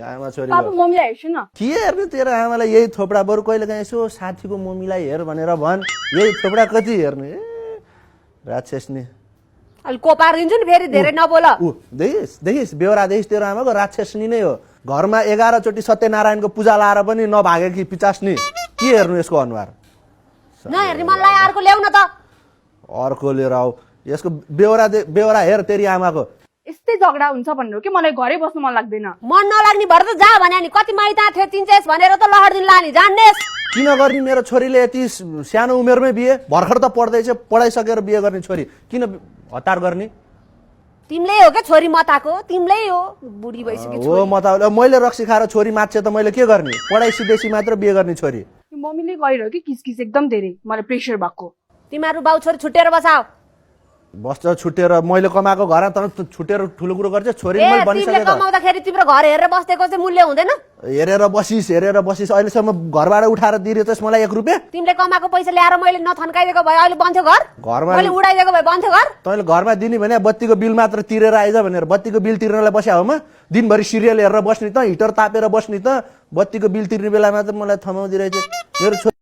आमा छोरी बाबु मम्मीलाई हेर्छु न। के हेर्नु तेरो आमालाई यही थोपडा बरु कहिले काहीँ यसो साथीको मम्मीलाई हेर भनेर भन् यही थोपडा कति हेर्नु ए राक्षस नि अलि कोपार दिन्छु नि फेरि धेरै नबोल देखिस् बेहोरा देखिस् तेरो आमाको राक्षसनी नै हो घरमा 11 चोटि सत्यनारायणको पूजा लाएर पनि नभागेकी पिचास्नी के हेर्नु यसको अनुहार नहेर्ने मनलाई अर्को ल्याउ न त अर्को लिएर आऊ यसको बेहोरा हेर तेरी आमाको यस्तै झगडा हुन्छ भनेर के मलाई घरै बस्नु मन लाग्दैन। मन नलाग्ने भएर त जा भने नि कति माइता थेचिन्छेस् भनेर त लहर दिन लाने जान्नेस् किन गर्ने मेरो छोरीले यति सानो उमेरमै बिहे भर्खर त पढ्दैछ पढाइसकेर बिहे गर्ने छोरी किन हतार गर्ने तिमीले हो के छोरी मताको तिमीले हो बुढी भइसक्यो हो म त मैले रक्सी खाएर छोरी मात्छ त मैले के गर्ने पढाइ सिधेसी मात्र बिहे गर्ने छोरी मम्मीले गइरह्यो कि किसकिस एकदम धेरै मलाई प्रेसर भएको। तिमीहरू बाउ छोरी छुटेर बसाओ बस्छ छुटेर मैले कमाएको घर त छुटेर ठुलो कुरो गर्छ छोरीले मैले तिमीले बनिसकेको कमाउँदाखेरि तिम्रो घर हेरेर बस्देको चाहिँ मूल्य हुँदैन हेरेर बसिस अहिलेसम्म घरबाट उठाएर दिइरहेछस् मलाई 1 रुपैयाँ तिमीले कमाएको पैसा ल्याएर मैले नथन्काइदिएको भए अहिले बन्थ्यो घर घरमा मैले उडाइदिएको भए बन्थ्यो घर तैँले घरमा दिने भने बत्तीको बिल मात्र तिरेर आइज भनेर बत्तीको बिल तिर्नलाई बस्या हो म दिनभरि सिरियल हेरेर बस्ने त हिटर तापेर बस्ने त बत्तीको बिल तिर्ने बेलामा त मलाई थमाउँदिरहेछ मेरो